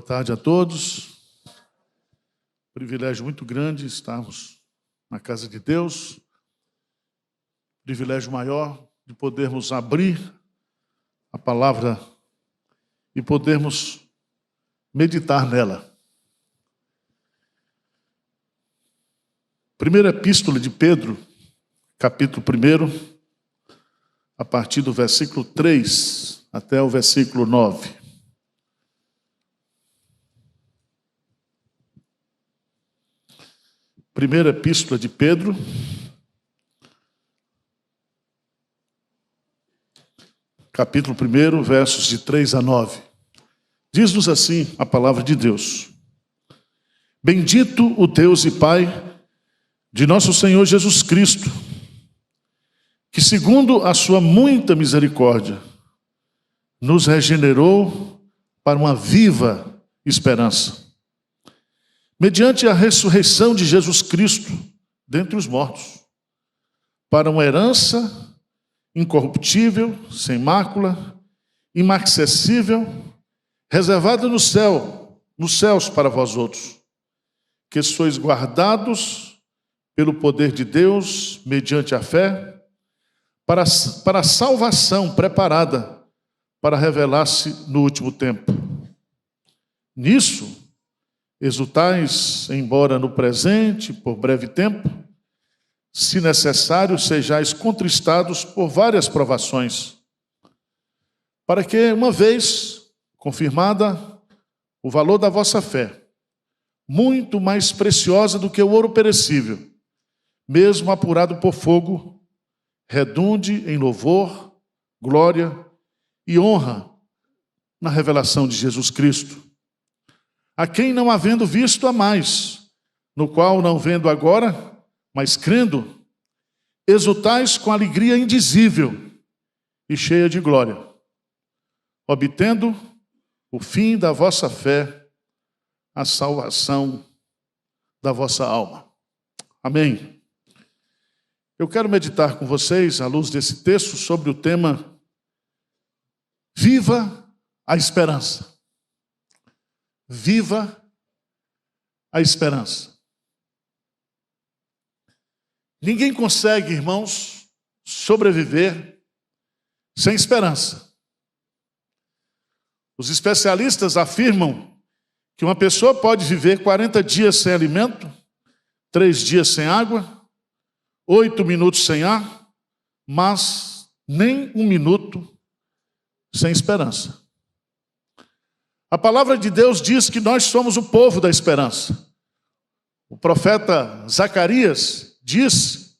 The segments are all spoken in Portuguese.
Boa tarde a todos. Privilégio muito grande estarmos na casa de Deus. Privilégio maior de podermos abrir a palavra e podermos meditar nela. Primeira epístola de Pedro, capítulo 1, a partir do versículo 3 até o versículo 9. Primeira epístola de Pedro, capítulo 1, versos de 3 a 9. Diz-nos assim a palavra de Deus: Bendito o Deus e Pai de nosso Senhor Jesus Cristo, que segundo a sua muita misericórdia, nos regenerou para uma viva esperança, mediante a ressurreição de Jesus Cristo dentre os mortos, para uma herança incorruptível, sem mácula, inacessível, reservada no céu, nos céus para vós outros, que sois guardados pelo poder de Deus, mediante a fé, para a salvação preparada para revelar-se no último tempo. Nisso, exultais, embora no presente, por breve tempo, se necessário, sejais contristados por várias provações, para que, uma vez confirmada o valor da vossa fé, muito mais preciosa do que o ouro perecível, mesmo apurado por fogo, redunde em louvor, glória e honra na revelação de Jesus Cristo, a quem não havendo visto há mais, no qual não vendo agora, mas crendo, exultais com alegria indizível e cheia de glória, obtendo o fim da vossa fé, a salvação da vossa alma. Amém. Eu quero meditar com vocês, à luz desse texto, sobre o tema Viva a Esperança. Viva a esperança. Ninguém consegue, irmãos, sobreviver sem esperança. Os especialistas afirmam que uma pessoa pode viver 40 dias sem alimento, 3 dias sem água, 8 minutos sem ar, mas nem 1 minuto sem esperança. A palavra de Deus diz que nós somos o povo da esperança. O profeta Zacarias diz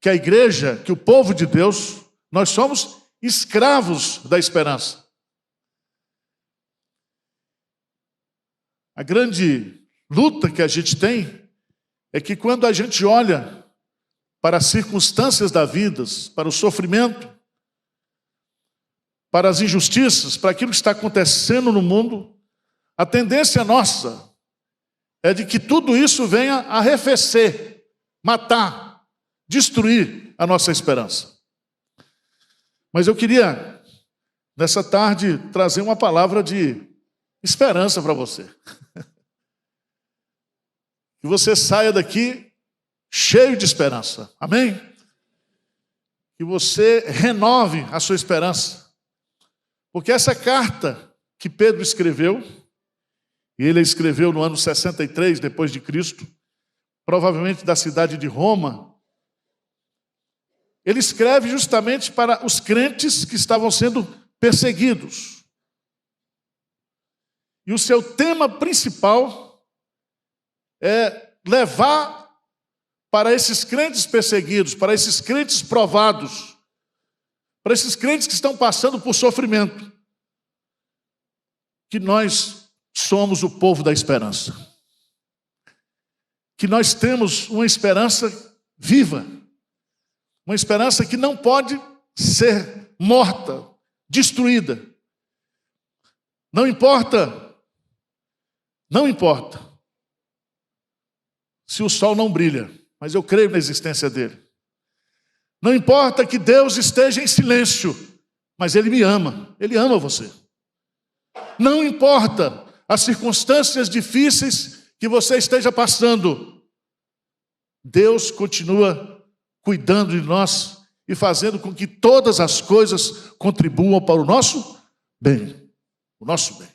que a igreja, que o povo de Deus, nós somos escravos da esperança. A grande luta que a gente tem é que quando a gente olha para as circunstâncias da vida, para o sofrimento, para as injustiças, para aquilo que está acontecendo no mundo, a tendência nossa é de que tudo isso venha arrefecer, matar, destruir a nossa esperança. Mas eu queria, nessa tarde, trazer uma palavra de esperança para você. Que você saia daqui cheio de esperança. Amém? Que você renove a sua esperança. Porque essa carta que Pedro escreveu, e ele escreveu no ano 63 depois de Cristo, provavelmente da cidade de Roma, ele escreve justamente para os crentes que estavam sendo perseguidos. E o seu tema principal é levar para esses crentes perseguidos, para esses crentes provados, para esses crentes que estão passando por sofrimento, que nós somos o povo da esperança. Que nós temos uma esperança viva, uma esperança que não pode ser morta, destruída. Não importa se o sol não brilha, mas eu creio na existência dele. Não importa que Deus esteja em silêncio, mas Ele me ama, Ele ama você. Não importa as circunstâncias difíceis que você esteja passando, Deus continua cuidando de nós e fazendo com que todas as coisas contribuam para o nosso bem. O nosso bem.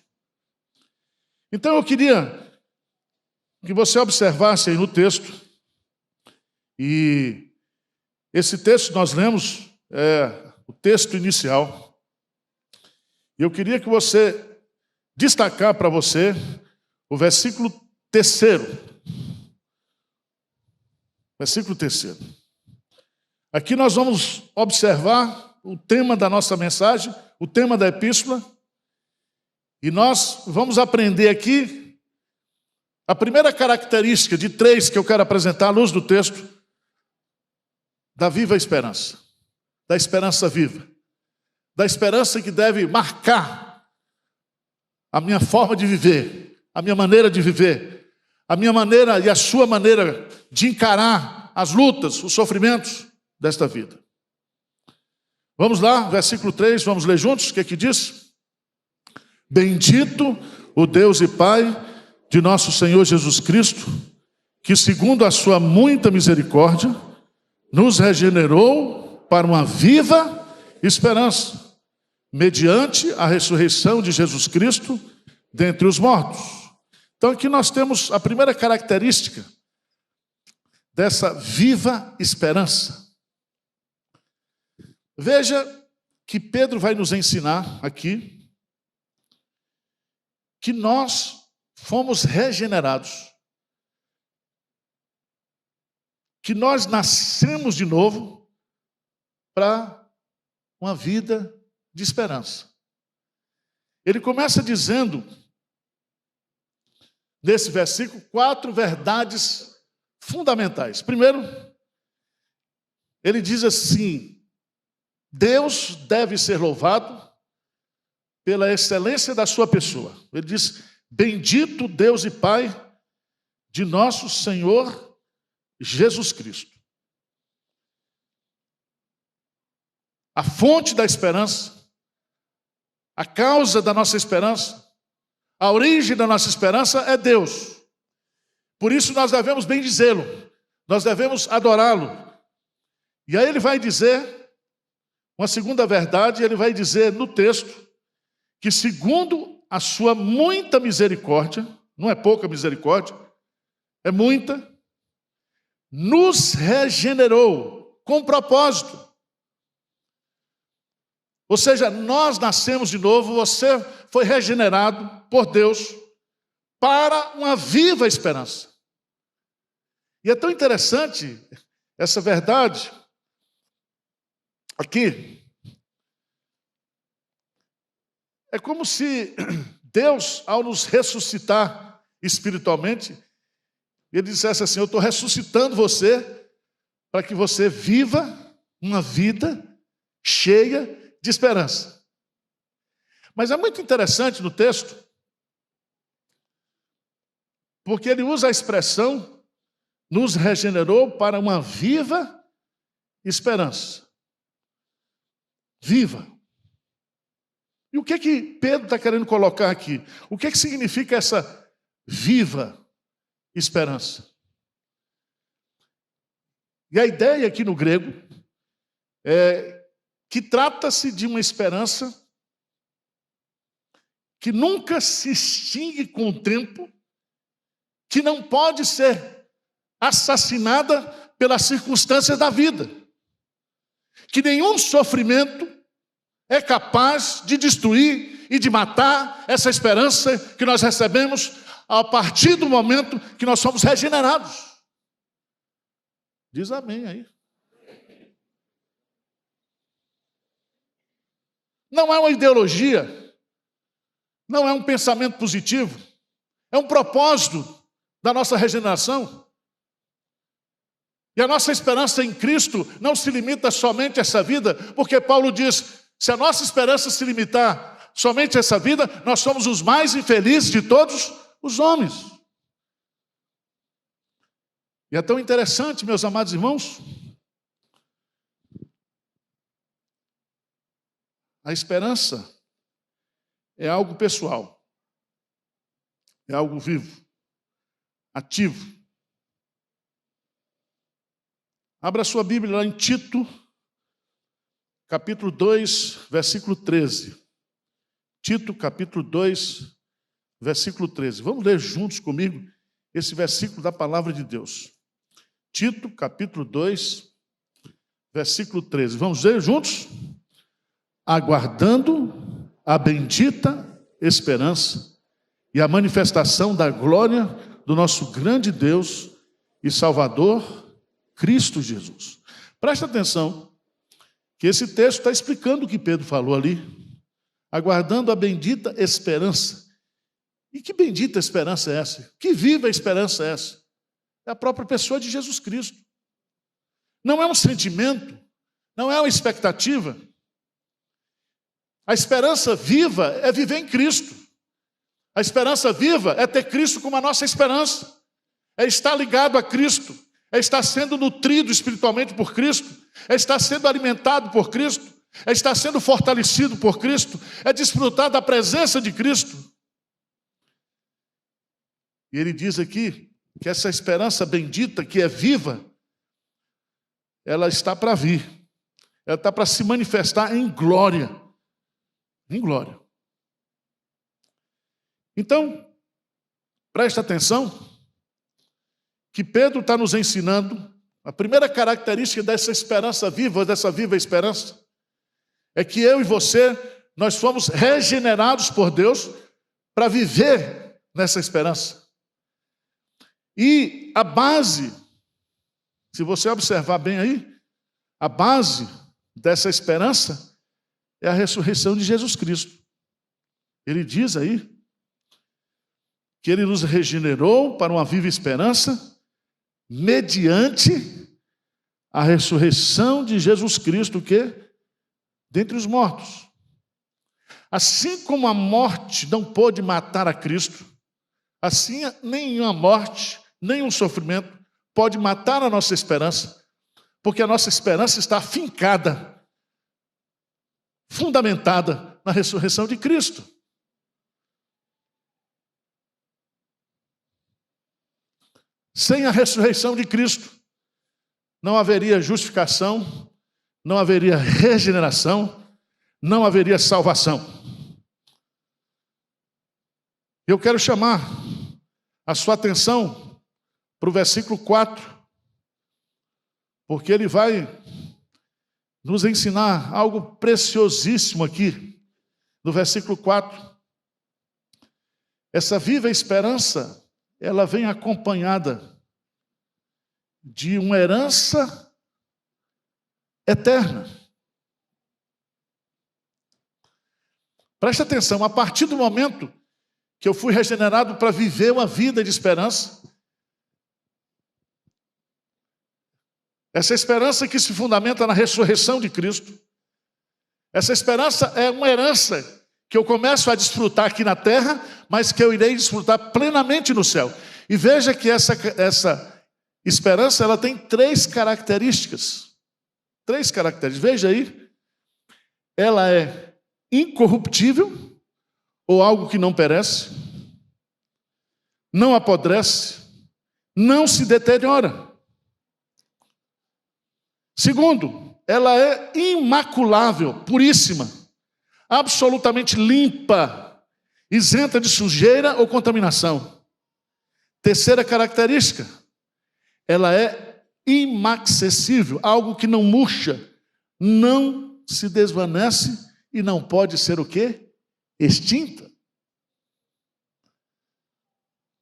Então eu queria que você observasse aí no texto, e esse texto nós lemos, o texto inicial, e eu queria que você destacar para você o versículo 3º. Versículo 3º. Aqui nós vamos observar o tema da nossa mensagem, o tema da epístola, e nós vamos aprender aqui a primeira característica de 3 que eu quero apresentar à luz do texto, da viva esperança, da esperança viva, da esperança que deve marcar a minha forma de viver, a minha maneira de viver, a minha maneira e a sua maneira de encarar as lutas, os sofrimentos desta vida. Vamos lá, versículo 3, vamos ler juntos, o que é que diz? Bendito o Deus e Pai de nosso Senhor Jesus Cristo, que segundo a sua muita misericórdia, nos regenerou para uma viva esperança, mediante a ressurreição de Jesus Cristo dentre os mortos. Então aqui nós temos a primeira característica dessa viva esperança. Veja que Pedro vai nos ensinar aqui que nós fomos regenerados, que nós nascemos de novo para uma vida de esperança. Ele começa dizendo, nesse versículo, 4 verdades fundamentais. Primeiro, ele diz assim: Deus deve ser louvado pela excelência da sua pessoa. Ele diz: bendito Deus e Pai de nosso Senhor Jesus Cristo. A fonte da esperança, a causa da nossa esperança, a origem da nossa esperança é Deus. Por isso nós devemos bendizê-lo, nós devemos adorá-lo. E aí ele vai dizer uma segunda verdade, ele vai dizer no texto que segundo a sua muita misericórdia, não é pouca misericórdia, é muita, nos regenerou com propósito. Ou seja, nós nascemos de novo, você foi regenerado por Deus para uma viva esperança. E é tão interessante essa verdade aqui. É como se Deus, ao nos ressuscitar espiritualmente, ele dissesse assim: eu estou ressuscitando você para que você viva uma vida cheia de esperança. Mas é muito interessante no texto, porque ele usa a expressão nos regenerou para uma viva esperança. Viva. E o que Pedro está querendo colocar aqui? O que significa essa viva esperança? E a ideia aqui no grego é que trata-se de uma esperança que nunca se extingue com o tempo, que não pode ser assassinada pelas circunstâncias da vida, que nenhum sofrimento é capaz de destruir e de matar essa esperança que nós recebemos a partir do momento que nós somos regenerados. Diz amém aí. Não é uma ideologia, não é um pensamento positivo, é um propósito da nossa regeneração. E a nossa esperança em Cristo não se limita somente a essa vida, porque Paulo diz: se a nossa esperança se limitar somente a essa vida, nós somos os mais infelizes de todos os homens. E é tão interessante, meus amados irmãos, a esperança é algo pessoal. É algo vivo, ativo. Abra sua Bíblia lá em Tito, capítulo 2, versículo 13. Tito, capítulo 2, versículo 13. Vamos ler juntos comigo esse versículo da palavra de Deus. Tito, capítulo 2, versículo 13. Vamos ler juntos? Aguardando a bendita esperança e a manifestação da glória do nosso grande Deus e Salvador, Cristo Jesus. Presta atenção, que esse texto está explicando o que Pedro falou ali. Aguardando a bendita esperança. E que bendita esperança é essa? Que viva esperança é essa? É a própria pessoa de Jesus Cristo. Não é um sentimento, não é uma expectativa. A esperança viva é viver em Cristo. A esperança viva é ter Cristo como a nossa esperança. É estar ligado a Cristo. É estar sendo nutrido espiritualmente por Cristo. É estar sendo alimentado por Cristo. É estar sendo fortalecido por Cristo. É desfrutar da presença de Cristo. E ele diz aqui que essa esperança bendita que é viva, ela está para vir. Ela está para se manifestar em glória. Em glória. Então, presta atenção que Pedro está nos ensinando, a primeira característica dessa esperança viva, dessa viva esperança, é que eu e você, nós fomos regenerados por Deus para viver nessa esperança. E a base, se você observar bem aí, a base dessa esperança é a ressurreição de Jesus Cristo. Ele diz aí que ele nos regenerou para uma viva esperança mediante a ressurreição de Jesus Cristo, que dentre os mortos. Assim como a morte não pôde matar a Cristo, assim nenhuma morte, nenhum sofrimento pode matar a nossa esperança, porque a nossa esperança está afincada, fundamentada na ressurreição de Cristo. Sem a ressurreição de Cristo, não haveria justificação, não haveria regeneração, não haveria salvação. Eu quero chamar a sua atenção para o versículo 4, porque ele vai nos ensinar algo preciosíssimo aqui, no versículo 4. Essa viva esperança, ela vem acompanhada de uma herança eterna. Presta atenção, a partir do momento que eu fui regenerado para viver uma vida de esperança, essa esperança que se fundamenta na ressurreição de Cristo, essa esperança é uma herança que eu começo a desfrutar aqui na terra, mas que eu irei desfrutar plenamente no céu. E veja que essa esperança, ela tem três características. Três características. Veja aí. Ela é incorruptível, ou algo que não perece, não apodrece, não se deteriora. Segundo, ela é imaculável, puríssima, absolutamente limpa, isenta de sujeira ou contaminação. Terceira característica, ela é inacessível, algo que não murcha, não se desvanece e não pode ser o quê? Extinta.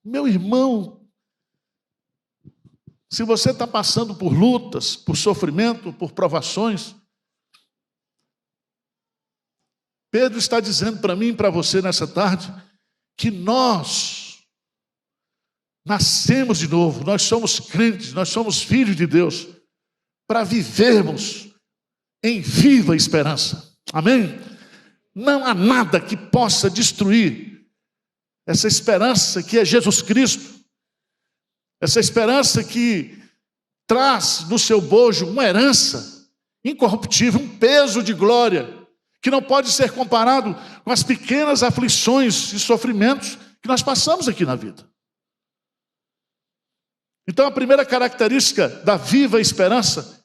Meu irmão, se você está passando por lutas, por sofrimento, por provações, Pedro está dizendo para mim e para você nessa tarde que nós nascemos de novo, nós somos crentes, nós somos filhos de Deus, para vivermos em viva esperança. Amém? Não há nada que possa destruir essa esperança que é Jesus Cristo, essa esperança que traz no seu bojo uma herança incorruptível, um peso de glória, que não pode ser comparado com as pequenas aflições e sofrimentos que nós passamos aqui na vida. Então, a primeira característica da viva esperança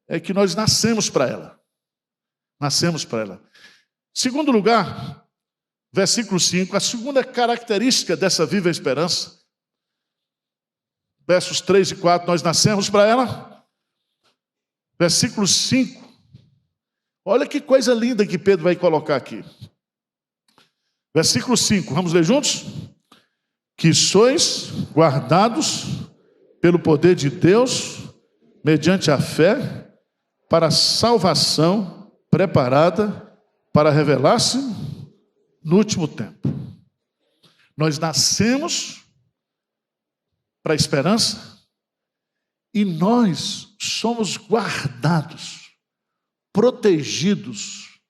é que nós nascemos para ela. Nascemos para ela. Segundo lugar, versículo 5, a segunda característica dessa viva esperança, versos 3 e 4, nós nascemos para ela. Versículo 5, olha que coisa linda que Pedro vai colocar aqui. Versículo 5, vamos ler juntos? Que sois guardados pelo poder de Deus, mediante a fé, para a salvação preparada para revelar-se no último tempo. Nós nascemos para a esperança e nós somos guardados, protegidos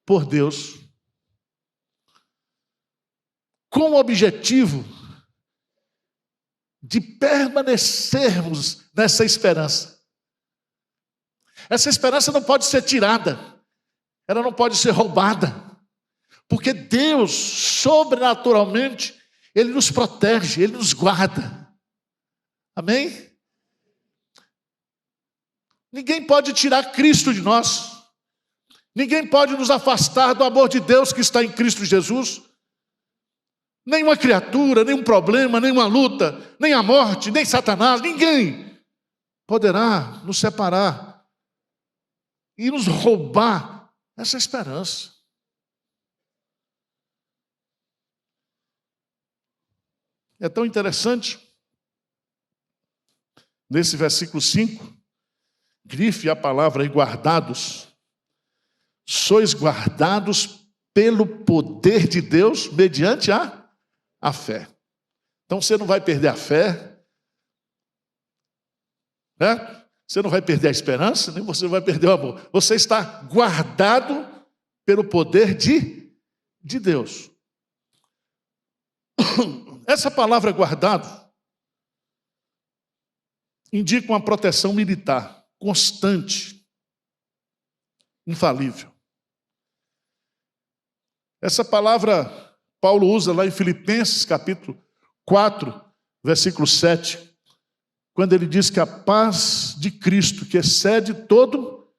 por Deus, com o objetivo de permanecermos nessa esperança. Essa esperança não pode ser tirada, ela não pode ser roubada, porque Deus, sobrenaturalmente, Ele nos protege, Ele nos guarda. Amém? Ninguém pode tirar Cristo de nós, ninguém pode nos afastar do amor de Deus que está em Cristo Jesus. Nenhuma criatura, nenhum problema, nenhuma luta, nem a morte, nem Satanás, ninguém poderá nos separar e nos roubar essa esperança. É tão interessante, nesse versículo 5, grife a palavra aí, guardados. Sois guardados pelo poder de Deus, mediante a fé. Então você não vai perder a fé, né? Você não vai perder a esperança, nem você vai perder o amor. Você está guardado pelo poder de Deus. Essa palavra guardado indica uma proteção militar constante, infalível. Essa palavra Paulo usa lá em Filipenses, capítulo 4, versículo 7, quando ele diz que a paz de Cristo, que excede todo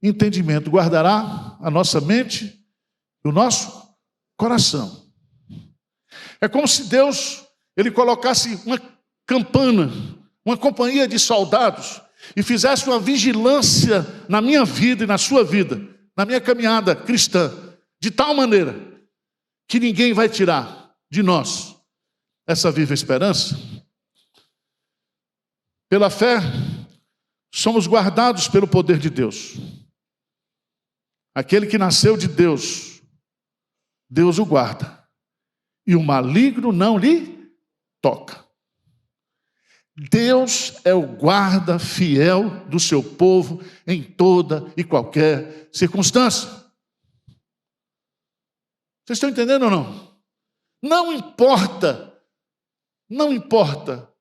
entendimento, guardará a nossa mente e o nosso coração. É como se Deus, Ele colocasse uma campana, uma companhia de soldados, e fizesse uma vigilância na minha vida e na sua vida, na minha caminhada cristã, de tal maneira que ninguém vai tirar de nós essa viva esperança. Pela fé, somos guardados pelo poder de Deus. Aquele que nasceu de Deus, Deus o guarda, e o maligno não lhe toca. Deus é o guarda fiel do seu povo em toda e qualquer circunstância. Vocês estão entendendo ou não? Não importa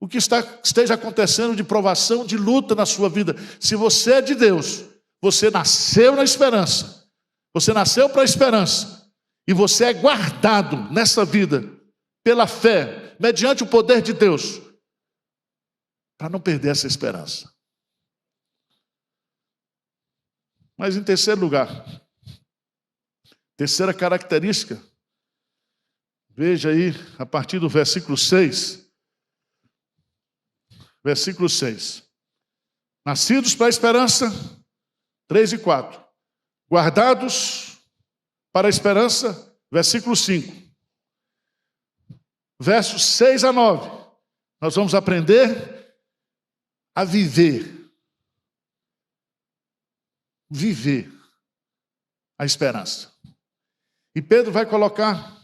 o que esteja acontecendo de provação, de luta na sua vida. Se você é de Deus, você nasceu na esperança, você nasceu para a esperança, e você é guardado nessa vida pela fé, mediante o poder de Deus, para não perder essa esperança. Mas em terceiro lugar, terceira característica, veja aí, a partir do versículo 6. Versículo 6. Nascidos para a esperança, 3 e 4. Guardados para a esperança, versículo 5. Versos 6 a 9. Nós vamos aprender a viver. Viver a esperança. E Pedro vai colocar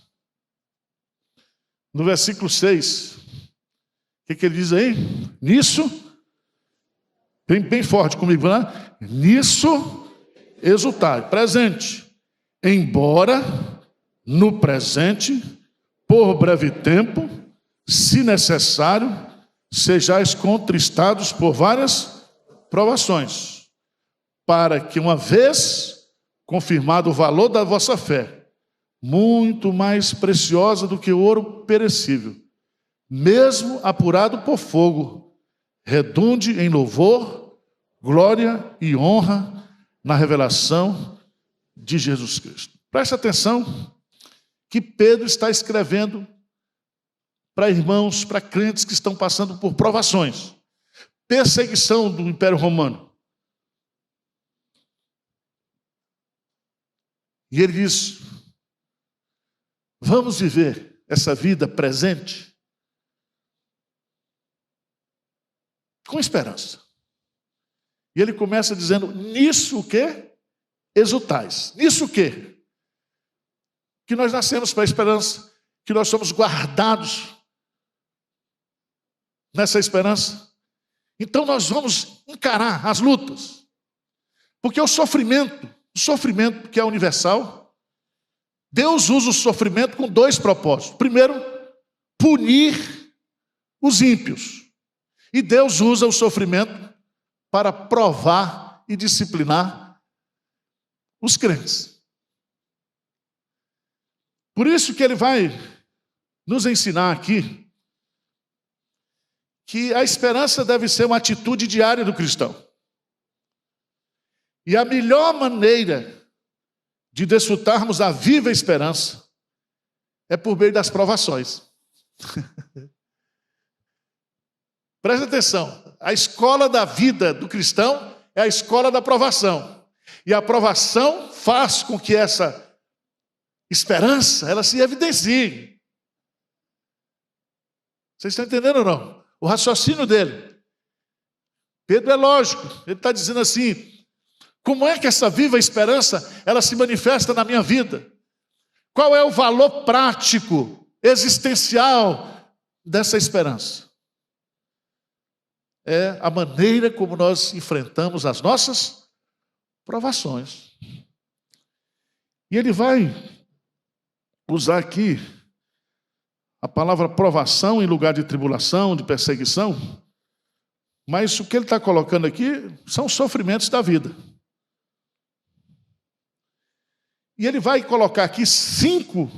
no versículo 6, o que ele diz aí? Nisso, bem forte comigo, né? Nisso exultai, presente. Embora no presente, por breve tempo, se necessário, sejais contristados por várias provações, para que uma vez confirmado o valor da vossa fé, muito mais preciosa do que ouro perecível, mesmo apurado por fogo, redunde em louvor, glória e honra na revelação de Jesus Cristo. Preste atenção que Pedro está escrevendo para irmãos, para crentes que estão passando por provações, perseguição do Império Romano. E ele diz: vamos viver essa vida presente com esperança. E ele começa dizendo: nisso o quê? Exultais. Nisso o quê? Que nós nascemos para a esperança, que nós somos guardados nessa esperança. Então nós vamos encarar as lutas, porque o sofrimento que é universal, Deus usa o sofrimento com dois propósitos. Primeiro, punir os ímpios. E Deus usa o sofrimento para provar e disciplinar os crentes. Por isso que ele vai nos ensinar aqui que a esperança deve ser uma atitude diária do cristão. E a melhor maneira de desfrutarmos a viva esperança é por meio das provações. Presta atenção, a escola da vida do cristão é a escola da provação. E a provação faz com que essa esperança, ela se evidencie. Vocês estão entendendo ou não? O raciocínio dele. Pedro é lógico, ele está dizendo assim: como é que essa viva esperança, ela se manifesta na minha vida? Qual é o valor prático, existencial dessa esperança? É a maneira como nós enfrentamos as nossas provações. E ele vai usar aqui a palavra provação em lugar de tribulação, de perseguição, mas o que ele está colocando aqui são os sofrimentos da vida. E ele vai colocar aqui 5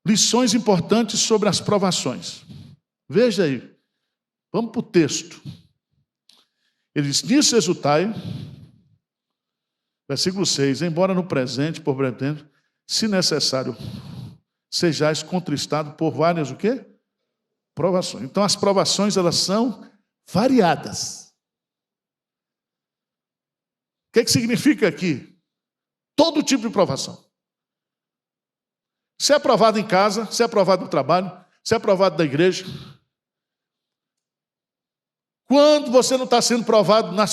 lições importantes sobre as provações. Veja aí, vamos para o texto. Ele diz: nisso exultai, versículo 6, embora no presente, por breve tempo, se necessário, sejais contristados por várias o quê? Provações. Então as provações, elas são variadas. O que significa aqui? Todo tipo de provação. Se é aprovado em casa, se é aprovado no trabalho, se é aprovado da igreja. Quando você não está sendo provado na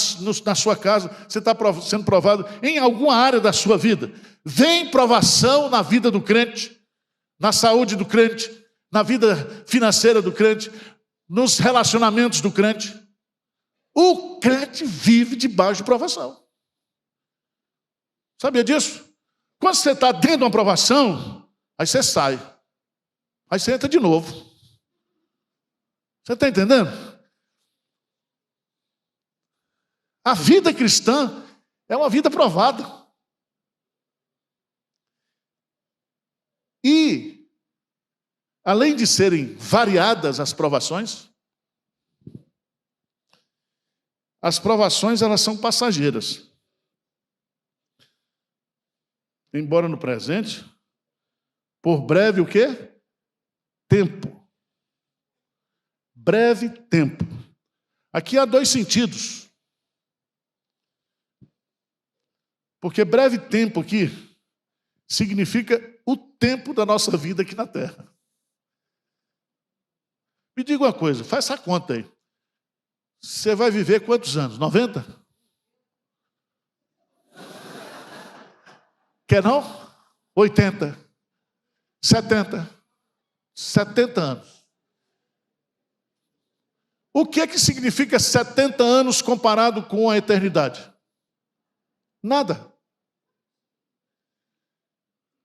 sua casa, você está sendo provado em alguma área da sua vida. Vem provação na vida do crente, na saúde do crente, na vida financeira do crente, nos relacionamentos do crente. O crente vive debaixo de provação. Sabia disso? Quando você está dentro de uma provação, aí você sai. Aí você entra de novo. Você está entendendo? A vida cristã é uma vida provada. E, além de serem variadas as provações elas são passageiras. Embora no presente, por breve o quê? Tempo. Breve tempo. Aqui há 2 sentidos. Porque breve tempo aqui significa o tempo da nossa vida aqui na Terra. Me diga uma coisa, faz essa conta aí. Você vai viver quantos anos? 90? Quer não? 80, 70, 70 anos. O que significa 70 anos comparado com a eternidade? Nada.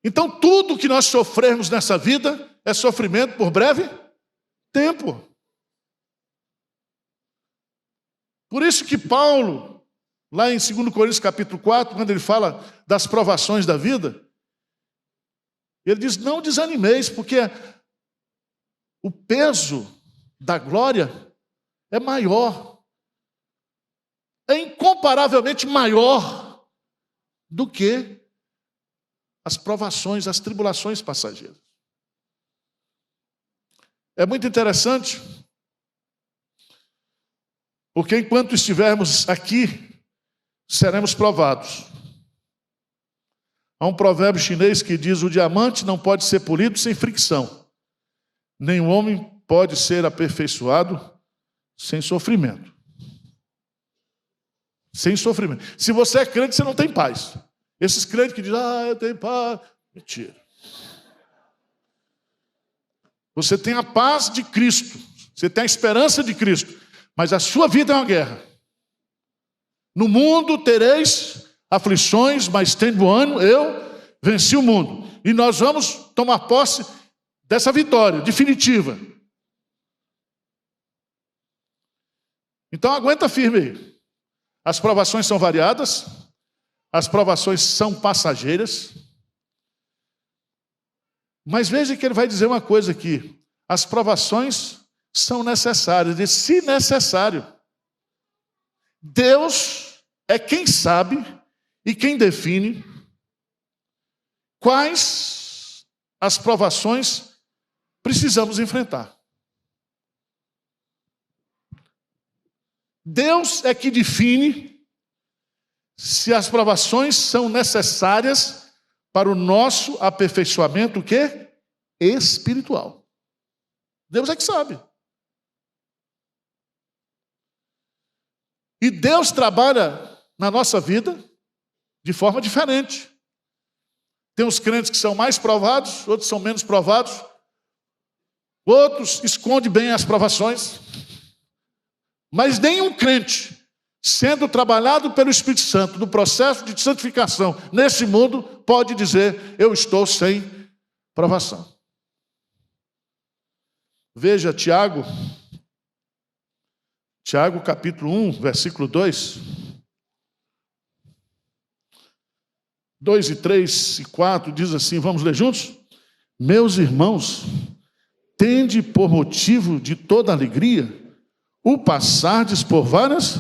Então, tudo que nós sofremos nessa vida é sofrimento por breve tempo. Por isso que Paulo, lá em 2 Coríntios capítulo 4, quando ele fala das provações da vida, Ele diz, não desanimeis, porque o peso da glória é maior, é incomparavelmente maior do que as provações, as tribulações passageiras. É muito interessante, porque enquanto estivermos aqui, seremos provados. Há um provérbio chinês que diz, o diamante não pode ser polido sem fricção, nem o homem pode ser aperfeiçoado sem sofrimento. Sem sofrimento. Se você é crente, você não tem paz. Esses crentes que dizem, eu tenho paz. Mentira. Você tem a paz de Cristo. Você tem a esperança de Cristo. Mas a sua vida é uma guerra. No mundo tereis aflições, mas tendo ânimo, eu venci o mundo. E nós vamos tomar posse dessa vitória definitiva. Então aguenta firme aí. As provações são variadas, as provações são passageiras. Mas veja que ele vai dizer uma coisa aqui. As provações são necessárias, e se necessário. Deus é quem sabe e quem define quais as provações precisamos enfrentar. Deus é que define se as provações são necessárias para o nosso aperfeiçoamento, o quê? Espiritual. Deus é que sabe. E Deus trabalha na nossa vida de forma diferente. Tem os crentes que são mais provados, outros são menos provados. Outros escondem bem as provações. Mas nenhum crente, sendo trabalhado pelo Espírito Santo no processo de santificação nesse mundo, pode dizer, eu estou sem provação. Veja Tiago capítulo 1, versículo 2. 2 e 3 e 4 diz assim, vamos ler juntos? Meus irmãos, tende por motivo de toda alegria o passardes por várias,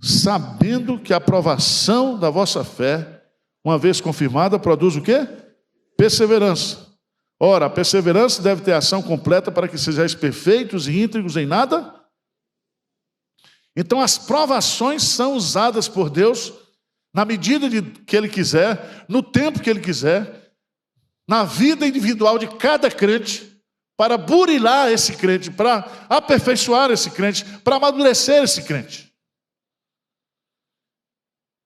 sabendo que a provação da vossa fé, uma vez confirmada, produz o quê? Perseverança. Ora, a perseverança deve ter ação completa para que sejais perfeitos e íntegros em nada. Então as provações são usadas por Deus na medida que Ele quiser, no tempo que Ele quiser, na vida individual de cada crente, para burilar esse crente, para aperfeiçoar esse crente, para amadurecer esse crente.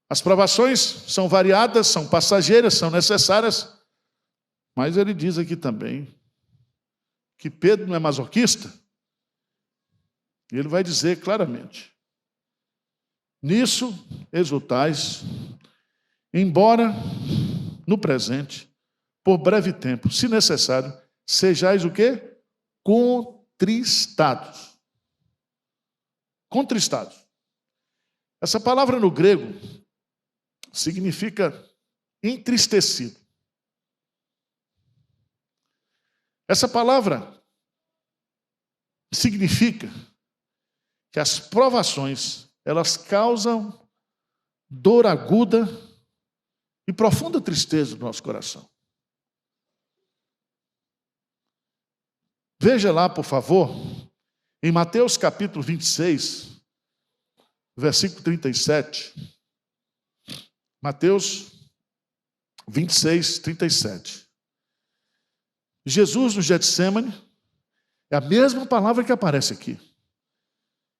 As provações são variadas, são passageiras, são necessárias, mas ele diz aqui também que Pedro não é masoquista. E ele vai dizer claramente, nisso exultais, embora no presente, por breve tempo, se necessário, sejais o quê? Contristados. Contristados. Essa palavra no grego significa entristecido. Essa palavra significa que as provações, elas causam dor aguda e profunda tristeza no nosso coração. Veja lá, por favor, em Mateus capítulo 26, versículo 37. Mateus 26, 37. Jesus no Getsemane, é a mesma palavra que aparece aqui.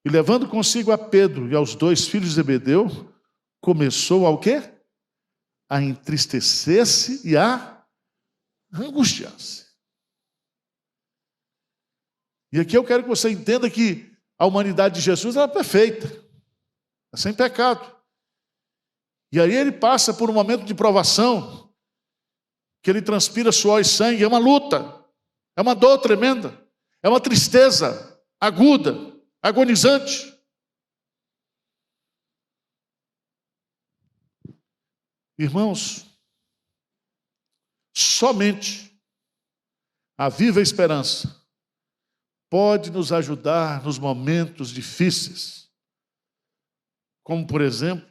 E levando consigo a Pedro e aos 2 filhos de Zebedeu, começou ao quê? A entristecer-se e a angustiar-se. E aqui eu quero que você entenda que a humanidade de Jesus era perfeita, é sem pecado. E aí ele passa por um momento de provação, que ele transpira suor e sangue, é uma luta, é uma dor tremenda, é uma tristeza aguda, agonizante. Irmãos, somente a viva esperança pode nos ajudar nos momentos difíceis, como, por exemplo,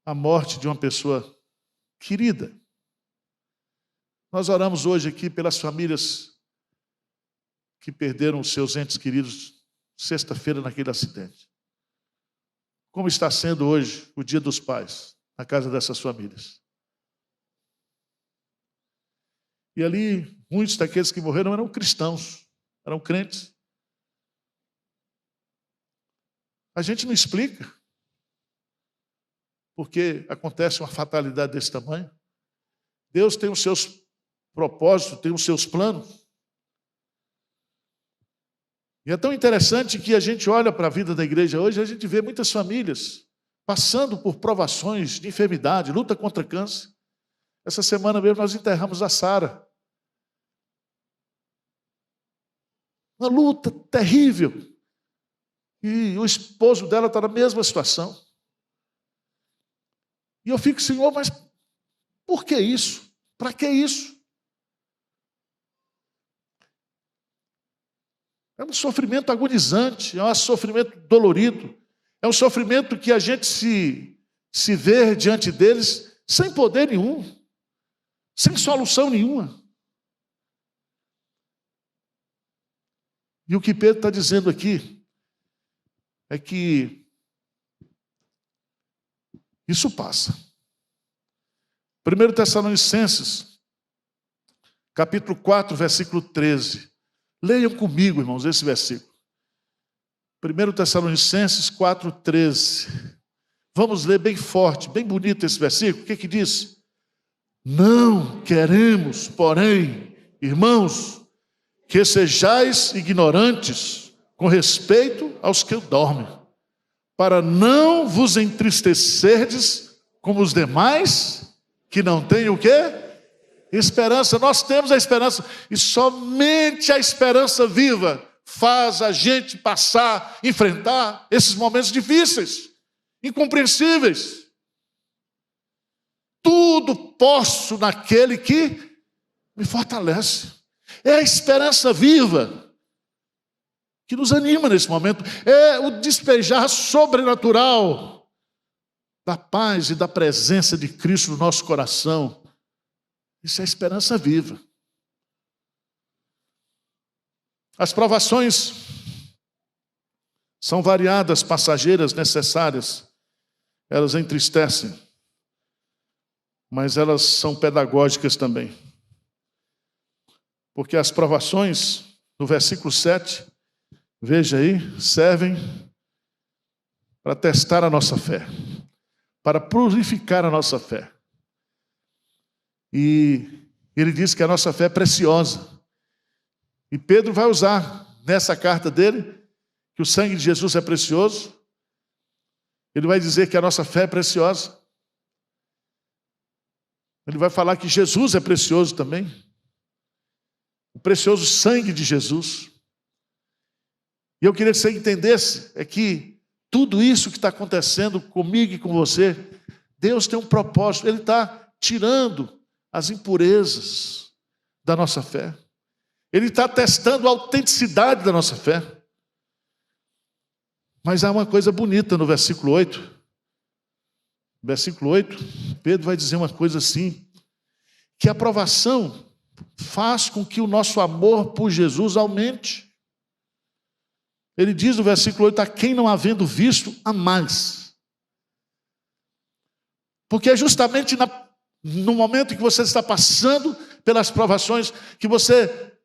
a morte de uma pessoa querida. Nós oramos hoje aqui pelas famílias que perderam os seus entes queridos sexta-feira naquele acidente. Como está sendo hoje o Dia dos Pais na casa dessas famílias? E ali, muitos daqueles que morreram eram cristãos, eram crentes. A gente não explica porque acontece uma fatalidade desse tamanho. Deus tem os seus propósitos, tem os seus planos. E é tão interessante que a gente olha para a vida da igreja hoje, a gente vê muitas famílias passando por provações de enfermidade, luta contra câncer. Essa semana mesmo nós enterramos a Sara. Uma luta terrível. E o esposo dela está na mesma situação. E eu fico, Senhor, mas por que isso? Para que isso? É um sofrimento agonizante, é um sofrimento dolorido, é um sofrimento que a gente se vê diante deles sem poder nenhum, sem solução nenhuma. E o que Pedro está dizendo aqui é que isso passa. 1 Tessalonicenses, capítulo 4, versículo 13. Leiam comigo, irmãos, esse versículo. 1 Tessalonicenses 4, 13. Vamos ler bem forte, bem bonito esse versículo. O que diz? Não queremos, porém, irmãos, que sejais ignorantes com respeito aos que dormem, para não vos entristecerdes como os demais, que não têm o quê? Esperança. Nós temos a esperança, e somente a esperança viva faz a gente passar, enfrentar esses momentos difíceis, incompreensíveis. Tudo posso naquele que me fortalece. É a esperança viva que nos anima nesse momento. É o despejar sobrenatural da paz e da presença de Cristo no nosso coração. Isso é esperança viva. As provações são variadas, passageiras, necessárias. Elas entristecem, mas elas são pedagógicas também. Porque as provações, no versículo 7, veja aí, servem para testar a nossa fé, para purificar a nossa fé. E ele diz que a nossa fé é preciosa. E Pedro vai usar nessa carta dele que o sangue de Jesus é precioso. Ele vai dizer que a nossa fé é preciosa. Ele vai falar que Jesus é precioso também. O precioso sangue de Jesus. E eu queria que você entendesse é que tudo isso que está acontecendo comigo e com você, Deus tem um propósito. Ele está tirando as impurezas da nossa fé. Ele está testando a autenticidade da nossa fé. Mas há uma coisa bonita no versículo 8. Versículo 8, Pedro vai dizer uma coisa assim, que a provação faz com que o nosso amor por Jesus aumente. Ele diz no versículo 8, a quem não havendo visto, a mais. Porque é justamente no momento em que você está passando pelas provações, que você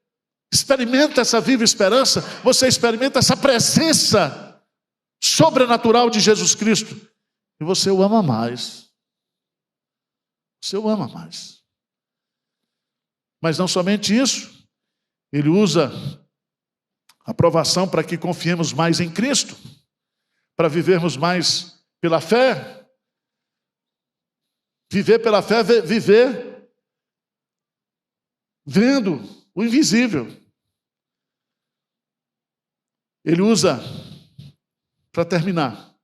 experimenta essa viva esperança, você experimenta essa presença sobrenatural de Jesus Cristo, e você o ama mais. Você o ama mais. Mas não somente isso, ele usa a provação para que confiemos mais em Cristo, para vivermos mais pela fé. Viver pela fé, viver vendo o invisível. Ele usa, para terminar,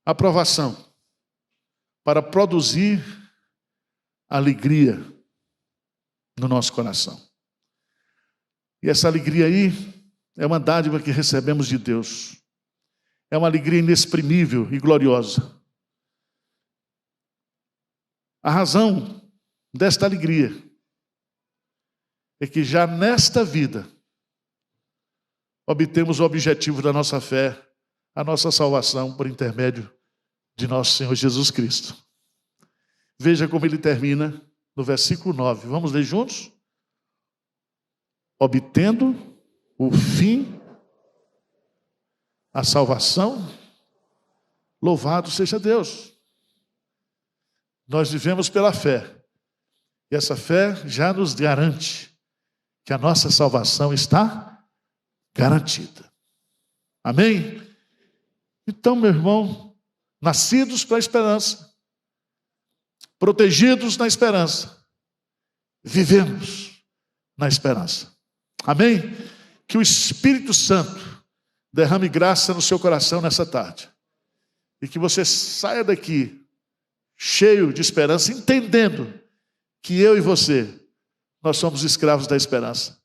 a provação para produzir alegria no nosso coração. E essa alegria aí é uma dádiva que recebemos de Deus. É uma alegria inexprimível e gloriosa. A razão desta alegria é que já nesta vida obtemos o objetivo da nossa fé, a nossa salvação por intermédio de nosso Senhor Jesus Cristo. Veja como ele termina no versículo 9. Vamos ler juntos? Obtendo o fim, a salvação, louvado seja Deus. Nós vivemos pela fé. E essa fé já nos garante que a nossa salvação está garantida. Amém? Então, meu irmão, nascidos para a esperança, protegidos na esperança, vivemos na esperança. Amém? Que o Espírito Santo derrame graça no seu coração nessa tarde. E que você saia daqui cheio de esperança, entendendo que eu e você, nós somos escravos da esperança.